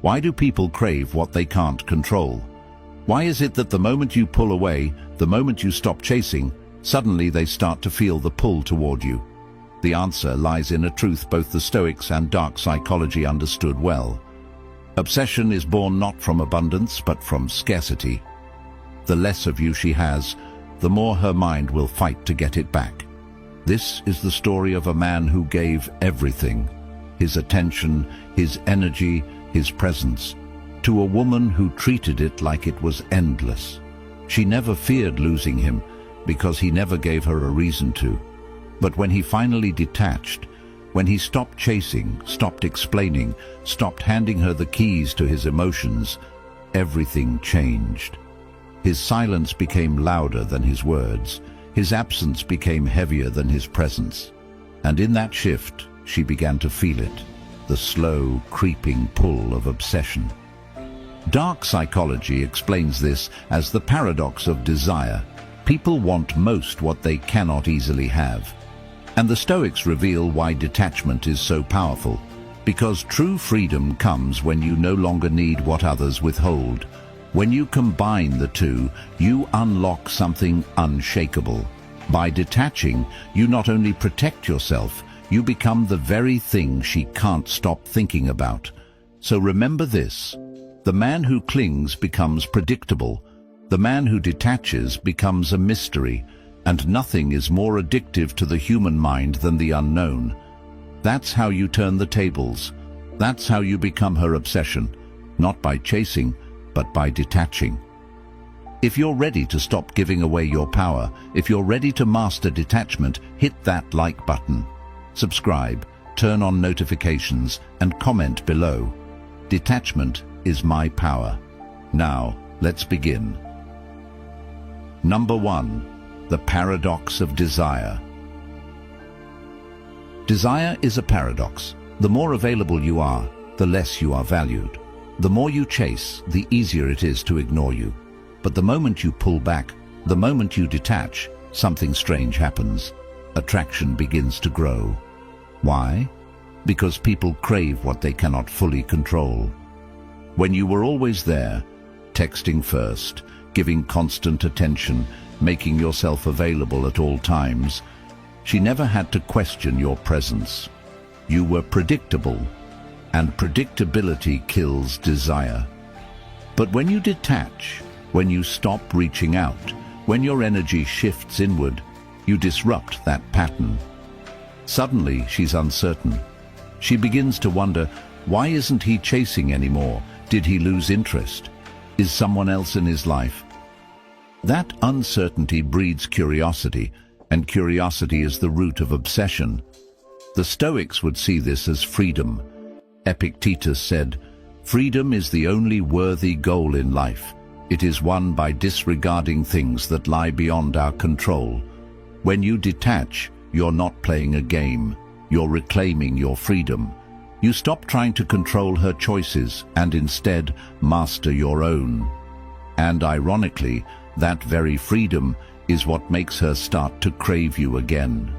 Why do people crave what they can't control? Why is it that the moment you pull away, the moment you stop chasing, suddenly they start to feel the pull toward you? The answer lies in a truth both the Stoics and dark psychology understood well. Obsession is born not from abundance, but from scarcity. The less of you she has, the more her mind will fight to get it back. This is the story of a man who gave everything, his attention, his energy, his presence, to a woman who treated it like it was endless. She never feared losing him, because he never gave her a reason to. But when he finally detached, when he stopped chasing, stopped explaining, stopped handing her the keys to his emotions, everything changed. His silence became louder than his words. His absence became heavier than his presence. And in that shift, she began to feel it, the slow, creeping pull of obsession. Dark psychology explains this as the paradox of desire. People want most what they cannot easily have. And the Stoics reveal why detachment is so powerful. Because true freedom comes when you no longer need what others withhold. When you combine the two, you unlock something unshakable. By detaching, you not only protect yourself, you become the very thing she can't stop thinking about. So remember this: the man who clings becomes predictable. The man who detaches becomes a mystery. And nothing is more addictive to the human mind than the unknown. That's how you turn the tables. That's how you become her obsession, not by chasing, but by detaching. If you're ready to stop giving away your power, if you're ready to master detachment, hit that like button. Subscribe, turn on notifications, and comment below. Detachment is my power. Now, let's begin. Number 1. The paradox of desire. Desire is a paradox. The more available you are, the less you are valued. The more you chase, the easier it is to ignore you. But the moment you pull back, the moment you detach, something strange happens. Attraction begins to grow. Why? Because people crave what they cannot fully control. When you were always there, texting first, giving constant attention, making yourself available at all times, she never had to question your presence. You were predictable, and predictability kills desire. But when you detach, when you stop reaching out, when your energy shifts inward, you disrupt that pattern. Suddenly, she's uncertain. She begins to wonder, why isn't he chasing anymore? Did he lose interest? Is someone else in his life? That uncertainty breeds curiosity, and curiosity is the root of obsession. The Stoics would see this as freedom. Epictetus said, "Freedom is the only worthy goal in life. It is won by disregarding things that lie beyond our control." When you detach, you're not playing a game. You're reclaiming your freedom. You stop trying to control her choices and instead master your own. And ironically, that very freedom is what makes her start to crave you again.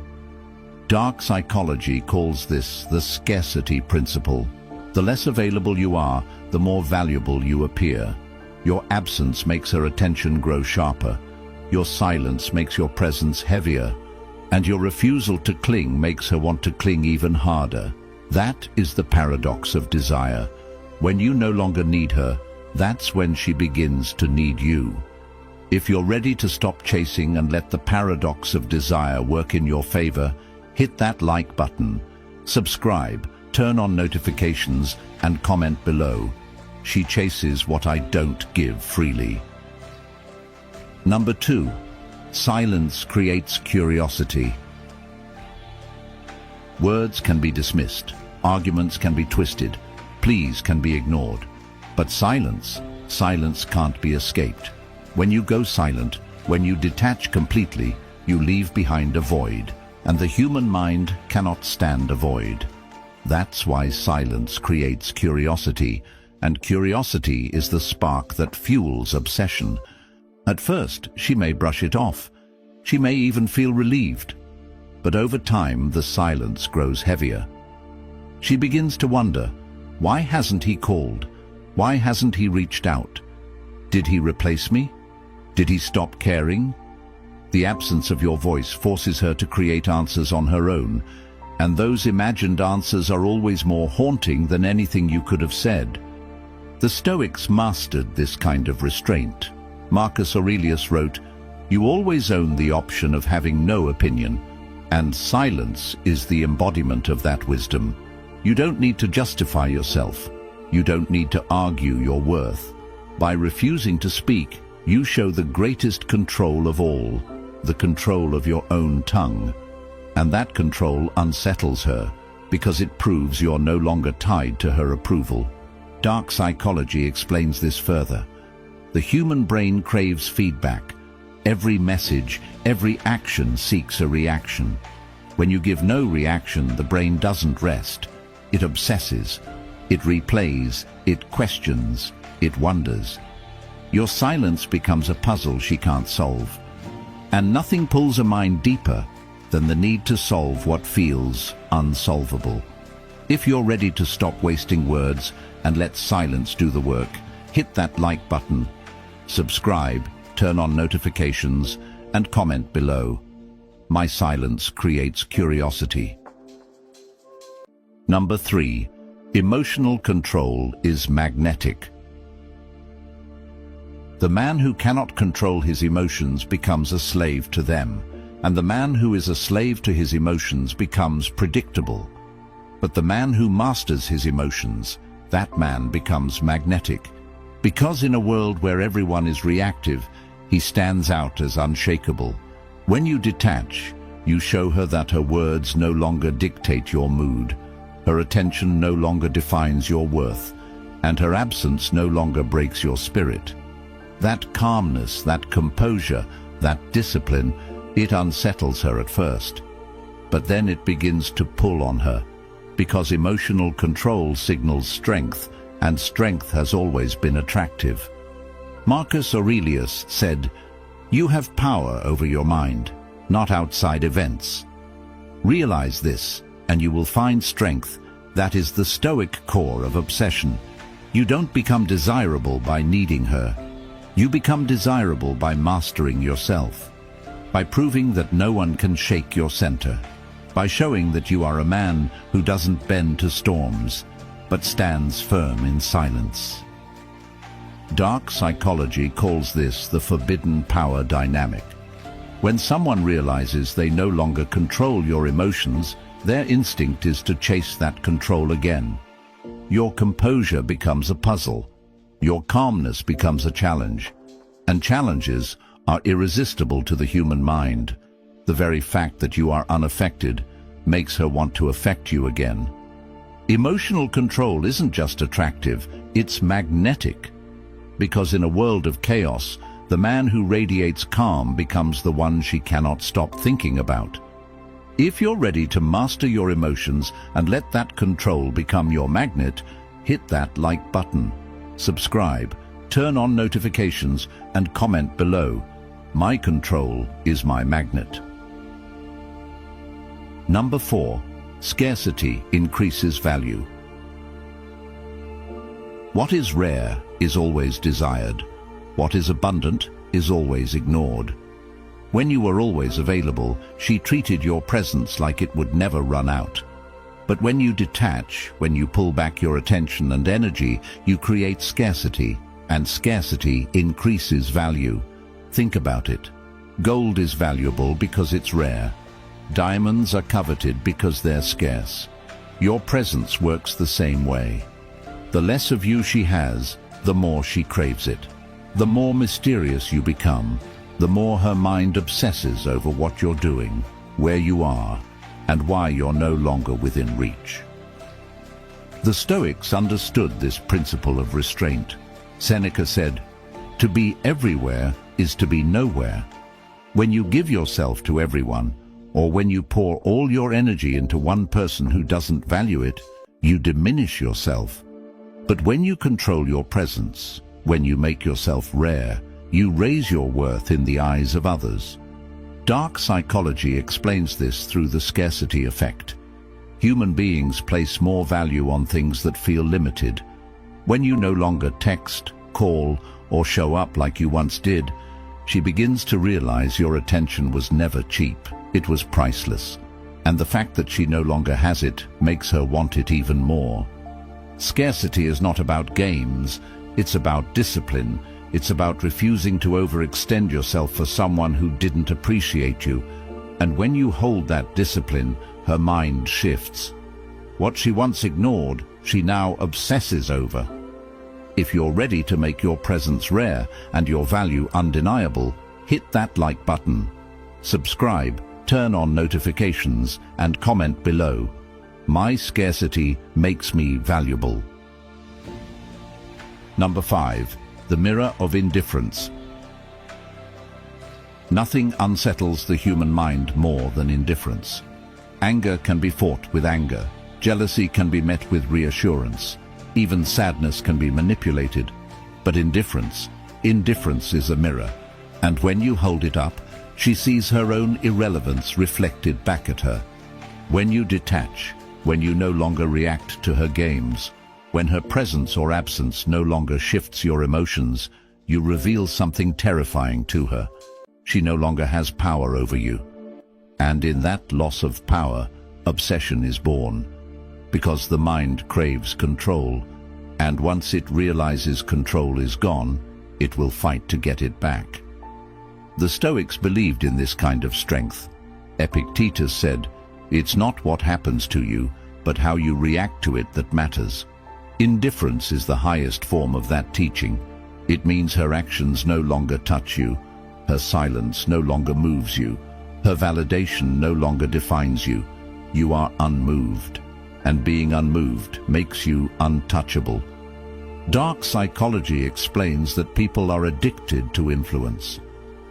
Dark psychology calls this the scarcity principle. The less available you are, the more valuable you appear. Your absence makes her attention grow sharper. Your silence makes your presence heavier. And your refusal to cling makes her want to cling even harder. That is the paradox of desire. When you no longer need her, that's when she begins to need you. If you're ready to stop chasing and let the paradox of desire work in your favor, hit that like button, subscribe, turn on notifications, and comment below. She chases what I don't give freely. Number 2. Silence creates curiosity. Words can be dismissed, arguments can be twisted, pleas can be ignored. But silence can't be escaped. When you go silent, when you detach completely, you leave behind a void, and the human mind cannot stand a void. That's why silence creates curiosity, and curiosity is the spark that fuels obsession. At first, she may brush it off. She may even feel relieved. But over time, the silence grows heavier. She begins to wonder, why hasn't he called? Why hasn't he reached out? Did he replace me? Did he stop caring? The absence of your voice forces her to create answers on her own, and those imagined answers are always more haunting than anything you could have said. The Stoics mastered this kind of restraint. Marcus Aurelius wrote, "You always own the option of having no opinion, and silence is the embodiment of that wisdom. You don't need to justify yourself. You don't need to argue your worth. By refusing to speak, you show the greatest control of all, the control of your own tongue. And that control unsettles her, because it proves you're no longer tied to her approval." Dark psychology explains this further. The human brain craves feedback. Every message, every action seeks a reaction. When you give no reaction, the brain doesn't rest. It obsesses, it replays, it questions, it wonders. Your silence becomes a puzzle she can't solve. And nothing pulls a mind deeper than the need to solve what feels unsolvable. If you're ready to stop wasting words and let silence do the work, hit that like button, subscribe, turn on notifications, and comment below. My silence creates curiosity. Number 3. Emotional control is magnetic. The man who cannot control his emotions becomes a slave to them, and the man who is a slave to his emotions becomes predictable. But the man who masters his emotions, that man becomes magnetic. Because in a world where everyone is reactive, he stands out as unshakable. When you detach, you show her that her words no longer dictate your mood, her attention no longer defines your worth, and her absence no longer breaks your spirit. That calmness, that composure, that discipline, it unsettles her at first. But then it begins to pull on her, because emotional control signals strength, and strength has always been attractive. Marcus Aurelius said, "You have power over your mind, not outside events." Realize this, and you will find strength. That is the Stoic core of obsession. You don't become desirable by needing her. You become desirable by mastering yourself, by proving that no one can shake your center, by showing that you are a man who doesn't bend to storms, but stands firm in silence. Dark psychology calls this the forbidden power dynamic. When someone realizes they no longer control your emotions, their instinct is to chase that control again. Your composure becomes a puzzle. Your calmness becomes a challenge. And challenges are irresistible to the human mind. The very fact that you are unaffected makes her want to affect you again. Emotional control isn't just attractive, it's magnetic. Because in a world of chaos, the man who radiates calm becomes the one she cannot stop thinking about. If you're ready to master your emotions and let that control become your magnet, hit that like button, subscribe, turn on notifications, and comment below. My control is my magnet. Number 4. Scarcity increases value. What is rare is always desired. What is abundant is always ignored. When you were always available, she treated your presence like it would never run out. But when you detach, when you pull back your attention and energy, you create scarcity, and scarcity increases value. Think about it. Gold is valuable because it's rare. Diamonds are coveted because they're scarce. Your presence works the same way. The less of you she has, the more she craves it. The more mysterious you become, the more her mind obsesses over what you're doing, where you are, and why you're no longer within reach. The Stoics understood this principle of restraint. Seneca said, "To be everywhere is to be nowhere." When you give yourself to everyone, or when you pour all your energy into one person who doesn't value it, you diminish yourself. But when you control your presence, when you make yourself rare, you raise your worth in the eyes of others. Dark psychology explains this through the scarcity effect. Human beings place more value on things that feel limited. When you no longer text, call, or show up like you once did, she begins to realize your attention was never cheap. It was priceless. And the fact that she no longer has it makes her want it even more. Scarcity is not about games. It's about discipline. It's about refusing to overextend yourself for someone who didn't appreciate you. And when you hold that discipline, her mind shifts. What she once ignored, she now obsesses over. If you're ready to make your presence rare and your value undeniable, hit that like button. Subscribe, turn on notifications, and comment below. My scarcity makes me valuable. Number 5. The mirror of indifference. Nothing unsettles the human mind more than indifference. Anger can be fought with anger. Jealousy can be met with reassurance. Even sadness can be manipulated. But indifference is a mirror. And when you hold it up, she sees her own irrelevance reflected back at her. When you detach, when you no longer react to her games, when her presence or absence no longer shifts your emotions, you reveal something terrifying to her. She no longer has power over you. And in that loss of power, obsession is born. Because the mind craves control, and once it realizes control is gone, it will fight to get it back. The Stoics believed in this kind of strength. Epictetus said, "It's not what happens to you, but how you react to it that matters." Indifference is the highest form of that teaching. It means her actions no longer touch you, her silence no longer moves you, her validation no longer defines you. You are unmoved, and being unmoved makes you untouchable. Dark psychology explains that people are addicted to influence.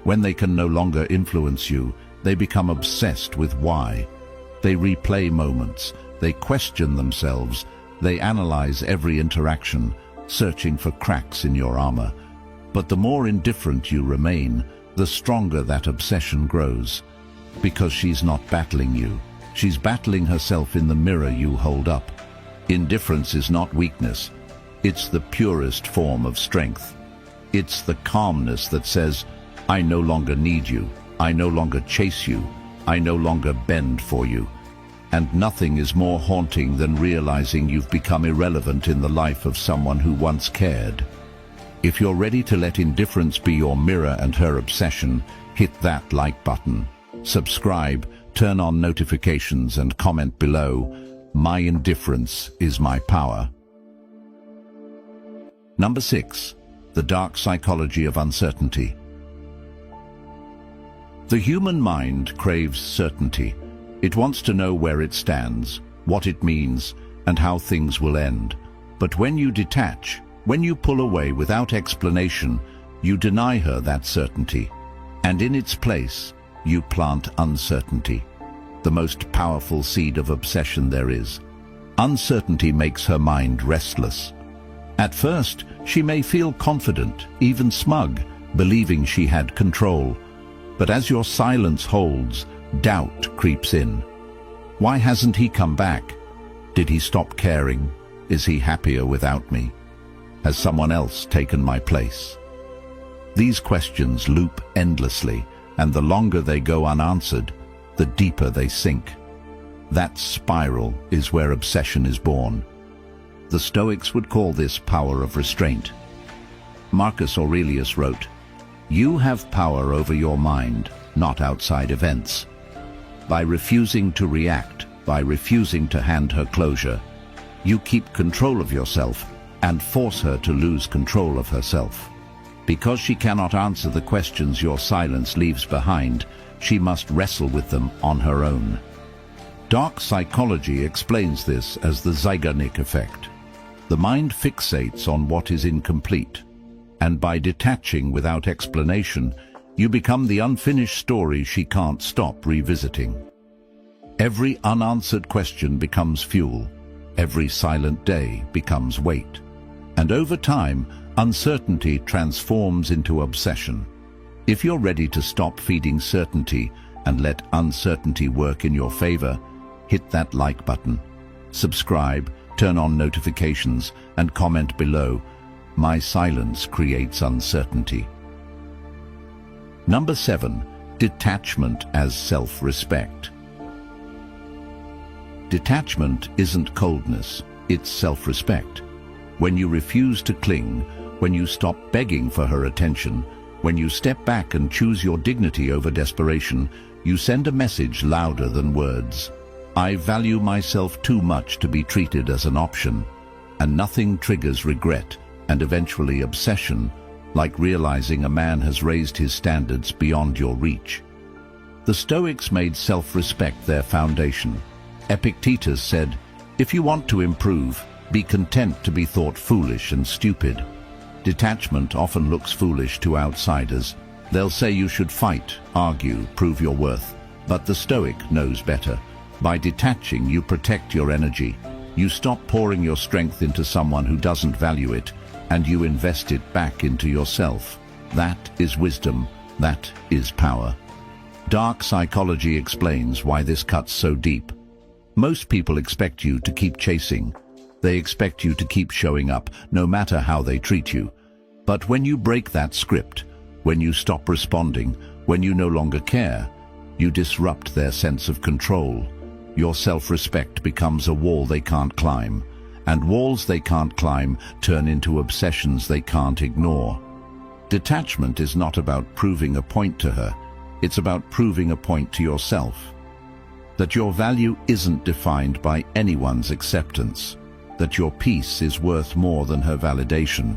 When they can no longer influence you, they become obsessed with why. They replay moments, they question themselves, they analyze every interaction, searching for cracks in your armor. But the more indifferent you remain, the stronger that obsession grows. Because she's not battling you, she's battling herself in the mirror you hold up. Indifference is not weakness. It's the purest form of strength. It's the calmness that says, I no longer need you, I no longer chase you, I no longer bend for you. And nothing is more haunting than realizing you've become irrelevant in the life of someone who once cared. If you're ready to let indifference be your mirror and her obsession, hit that like button. Subscribe, turn on notifications, and comment below. My indifference is my power. Number 6. The dark psychology of uncertainty. The human mind craves certainty. It wants to know where it stands, what it means, and how things will end. But when you detach, when you pull away without explanation, you deny her that certainty. And in its place, you plant uncertainty, the most powerful seed of obsession there is. Uncertainty makes her mind restless. At first, she may feel confident, even smug, believing she had control. But as your silence holds, doubt creeps in. Why hasn't he come back? Did he stop caring? Is he happier without me? Has someone else taken my place? These questions loop endlessly, and the longer they go unanswered, the deeper they sink. That spiral is where obsession is born. The Stoics would call this power of restraint. Marcus Aurelius wrote, "You have power over your mind, not outside events." By refusing to react, by refusing to hand her closure, you keep control of yourself and force her to lose control of herself. Because she cannot answer the questions your silence leaves behind, she must wrestle with them on her own. Dark psychology explains this as the Zeigarnik effect. The mind fixates on what is incomplete, and by detaching without explanation, you become the unfinished story she can't stop revisiting. Every unanswered question becomes fuel. Every silent day becomes weight. And over time, uncertainty transforms into obsession. If you're ready to stop feeding certainty and let uncertainty work in your favor, hit that like button. Subscribe, turn on notifications, and comment below. My silence creates uncertainty. Number 7. Detachment as self-respect. Detachment isn't coldness, it's self-respect. When you refuse to cling, when you stop begging for her attention, when you step back and choose your dignity over desperation, you send a message louder than words. I value myself too much to be treated as an option, and nothing triggers regret and eventually obsession like realizing a man has raised his standards beyond your reach. The Stoics made self-respect their foundation. Epictetus said, "If you want to improve, be content to be thought foolish and stupid." Detachment often looks foolish to outsiders. They'll say you should fight, argue, prove your worth. But the Stoic knows better. By detaching, you protect your energy. You stop pouring your strength into someone who doesn't value it, and you invest it back into yourself. That is wisdom. That is power. Dark psychology explains why this cuts so deep. Most people expect you to keep chasing. They expect you to keep showing up, no matter how they treat you. But when you break that script, when you stop responding, when you no longer care, you disrupt their sense of control. Your self-respect becomes a wall they can't climb, and walls they can't climb turn into obsessions they can't ignore. Detachment is not about proving a point to her, it's about proving a point to yourself. That your value isn't defined by anyone's acceptance, that your peace is worth more than her validation.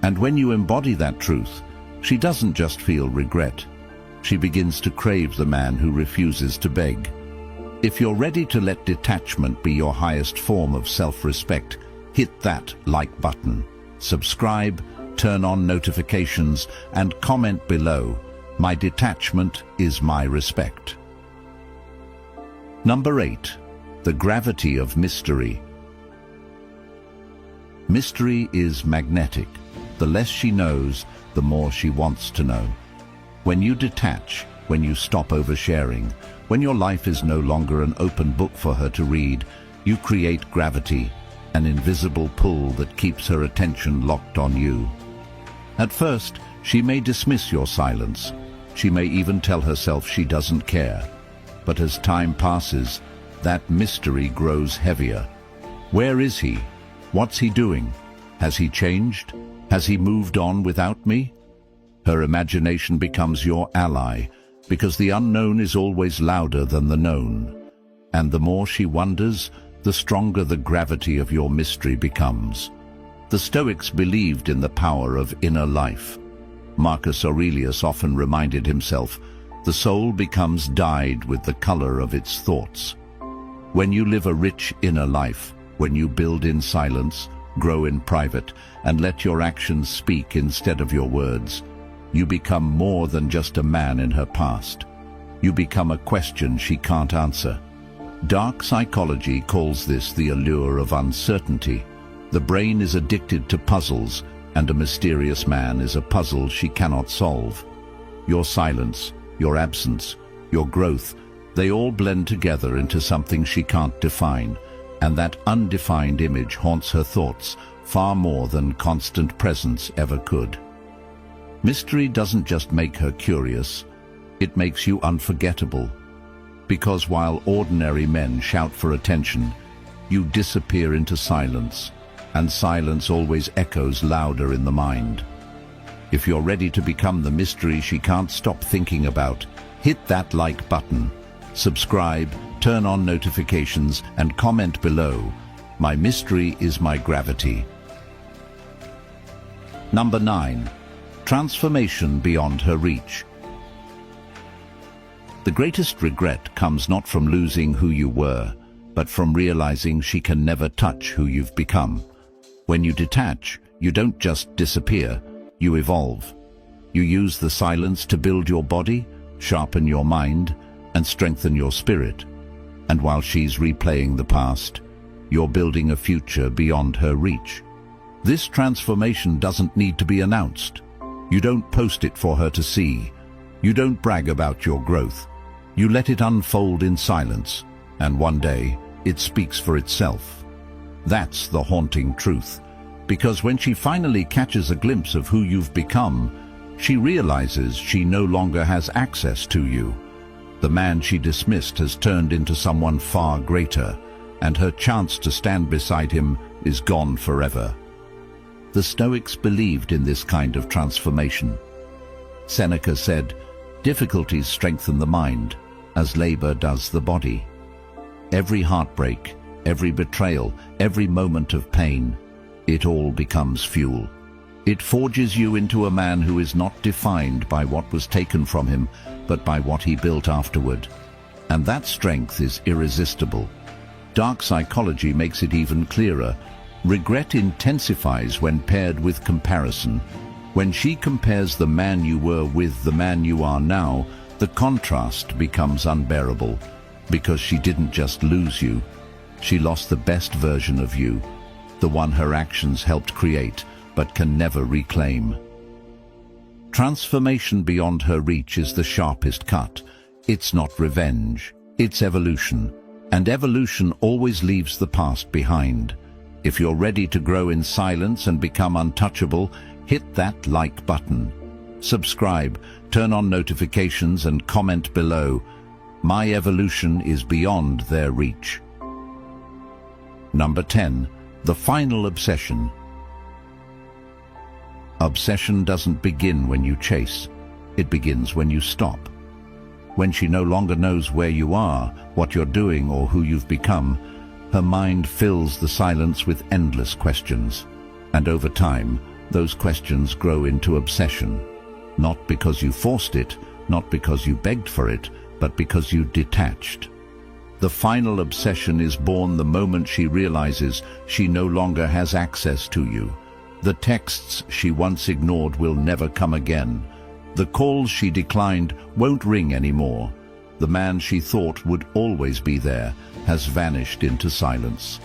And when you embody that truth, she doesn't just feel regret, she begins to crave the man who refuses to beg. If you're ready to let detachment be your highest form of self-respect, hit that like button, subscribe, turn on notifications, and comment below. My detachment is my respect. Number 8. The gravity of mystery. Mystery is magnetic. The less she knows, the more she wants to know. When you detach, when you stop oversharing, when your life is no longer an open book for her to read, you create gravity, an invisible pull that keeps her attention locked on you. At first, she may dismiss your silence. She may even tell herself she doesn't care. But as time passes, that mystery grows heavier. Where is he? What's he doing? Has he changed? Has he moved on without me? Her imagination becomes your ally, because the unknown is always louder than the known. And the more she wonders, the stronger the gravity of your mystery becomes. The Stoics believed in the power of inner life. Marcus Aurelius often reminded himself, the soul becomes dyed with the color of its thoughts. When you live a rich inner life, when you build in silence, grow in private, and let your actions speak instead of your words, you become more than just a man in her past. You become a question she can't answer. Dark psychology calls this the allure of uncertainty. The brain is addicted to puzzles, and a mysterious man is a puzzle she cannot solve. Your silence, your absence, your growth, they all blend together into something she can't define, and that undefined image haunts her thoughts far more than constant presence ever could. Mystery doesn't just make her curious, it makes you unforgettable. Because while ordinary men shout for attention, you disappear into silence, and silence always echoes louder in the mind. If you're ready to become the mystery she can't stop thinking about, hit that like button, subscribe, turn on notifications, and comment below. My mystery is my gravity. Number 9. Transformation beyond her reach. The greatest regret comes not from losing who you were, but from realizing she can never touch who you've become. When you detach, you don't just disappear, you evolve. You use the silence to build your body, sharpen your mind, and strengthen your spirit. And while she's replaying the past, you're building a future beyond her reach. This transformation doesn't need to be announced. You don't post it for her to see. You don't brag about your growth. You let it unfold in silence, and one day, it speaks for itself. That's the haunting truth. Because when she finally catches a glimpse of who you've become, she realizes she no longer has access to you. The man she dismissed has turned into someone far greater, and her chance to stand beside him is gone forever. The Stoics believed in this kind of transformation. Seneca said, "Difficulties strengthen the mind, as labor does the body." Every heartbreak, every betrayal, every moment of pain, it all becomes fuel. It forges you into a man who is not defined by what was taken from him, but by what he built afterward. And that strength is irresistible. Dark psychology makes it even clearer. Regret intensifies when paired with comparison. When she compares the man you were with the man you are now, the contrast becomes unbearable. Because she didn't just lose you, she lost the best version of you, the one her actions helped create but can never reclaim. Transformation beyond her reach is the sharpest cut. It's not revenge, it's evolution. And evolution always leaves the past behind. If you're ready to grow in silence and become untouchable, hit that like button. Subscribe, turn on notifications and comment below. My evolution is beyond their reach. Number 10. The final obsession. Obsession doesn't begin when you chase. It begins when you stop. When she no longer knows where you are, what you're doing, or who you've become, her mind fills the silence with endless questions. And over time, those questions grow into obsession. Not because you forced it, not because you begged for it, but because you detached. The final obsession is born the moment she realizes she no longer has access to you. The texts she once ignored will never come again. The calls she declined won't ring anymore. The man she thought would always be there has vanished into silence.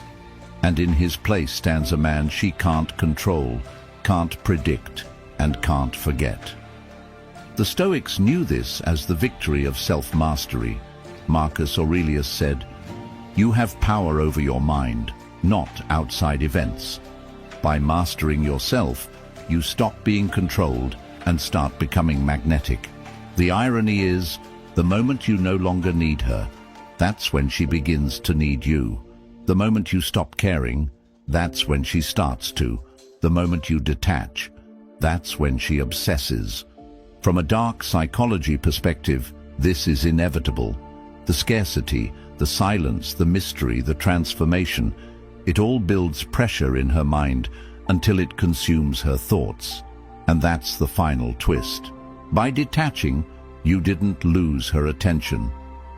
And in his place stands a man she can't control, can't predict, and can't forget. The Stoics knew this as the victory of self-mastery. Marcus Aurelius said, "You have power over your mind, not outside events. By mastering yourself, you stop being controlled and start becoming magnetic." The irony is, the moment you no longer need her, that's when she begins to need you. The moment you stop caring, that's when she starts to. The moment you detach, that's when she obsesses. From a dark psychology perspective, this is inevitable. The scarcity, the silence, the mystery, the transformation, it all builds pressure in her mind until it consumes her thoughts. And that's the final twist. By detaching, you didn't lose her attention.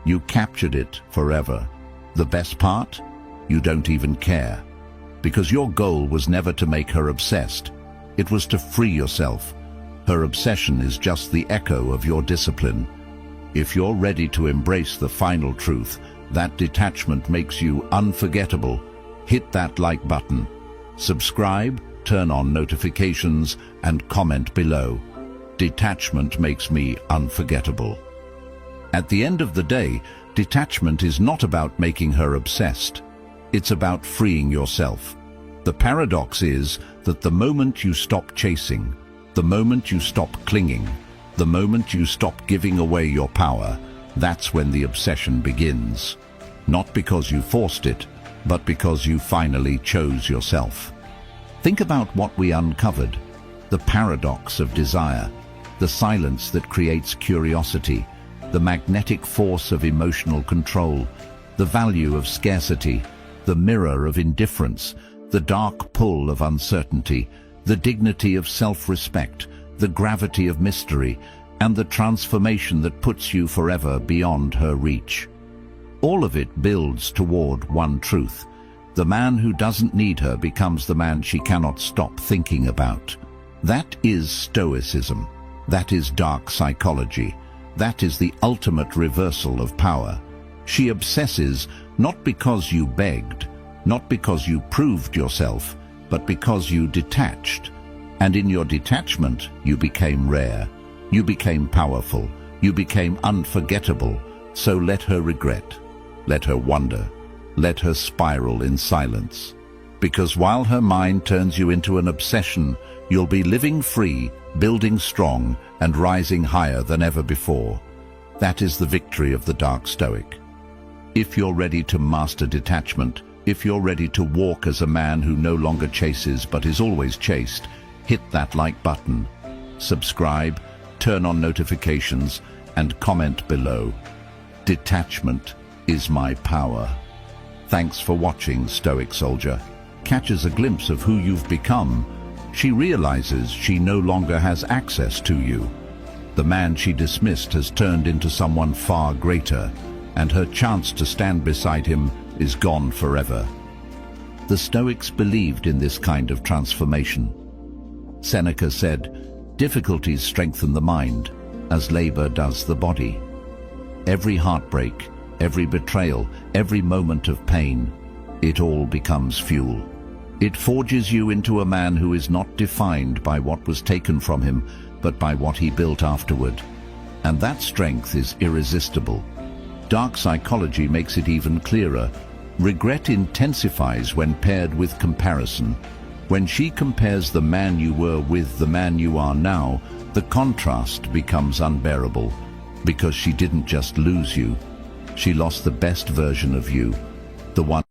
You captured it forever. The best part? You don't even care. Because your goal was never to make her obsessed. It was to free yourself. Her obsession is just the echo of your discipline. If you're ready to embrace the final truth, that detachment makes you unforgettable, hit that like button. Subscribe, turn on notifications, and comment below. Detachment makes me unforgettable. At the end of the day, detachment is not about making her obsessed. It's about freeing yourself. The paradox is that the moment you stop chasing, the moment you stop clinging, the moment you stop giving away your power, that's when the obsession begins. Not because you forced it, but because you finally chose yourself. Think about what we uncovered: the paradox of desire, the silence that creates curiosity, the magnetic force of emotional control, the value of scarcity, the mirror of indifference, the dark pull of uncertainty, the dignity of self-respect, the gravity of mystery, and the transformation that puts you forever beyond her reach. All of it builds toward one truth. The man who doesn't need her becomes the man she cannot stop thinking about. That is Stoicism. That is dark psychology. That is the ultimate reversal of power. She obsesses not because you begged, not because you proved yourself, but because you detached. And in your detachment, you became rare. You became powerful. You became unforgettable. So let her regret. Let her wonder. Let her spiral in silence. Because while her mind turns you into an obsession, you'll be living free, building strong, and rising higher than ever before. That is the victory of the dark Stoic. If you're ready to master detachment, if you're ready to walk as a man who no longer chases but is always chased, hit that like button, subscribe, turn on notifications, and comment below. Detachment is my power. Thanks for watching, Stoic Soldier. Catches a glimpse of who you've become. She realizes she no longer has access to you. The man she dismissed has turned into someone far greater, and her chance to stand beside him is gone forever. The Stoics believed in this kind of transformation. Seneca said, "Difficulties strengthen the mind, as labor does the body." Every heartbreak, every betrayal, every moment of pain, it all becomes fuel. It forges you into a man who is not defined by what was taken from him, but by what he built afterward. And that strength is irresistible. Dark psychology makes it even clearer. Regret intensifies when paired with comparison. When she compares the man you were with the man you are now, the contrast becomes unbearable, because she didn't just lose you, she lost the best version of you, the one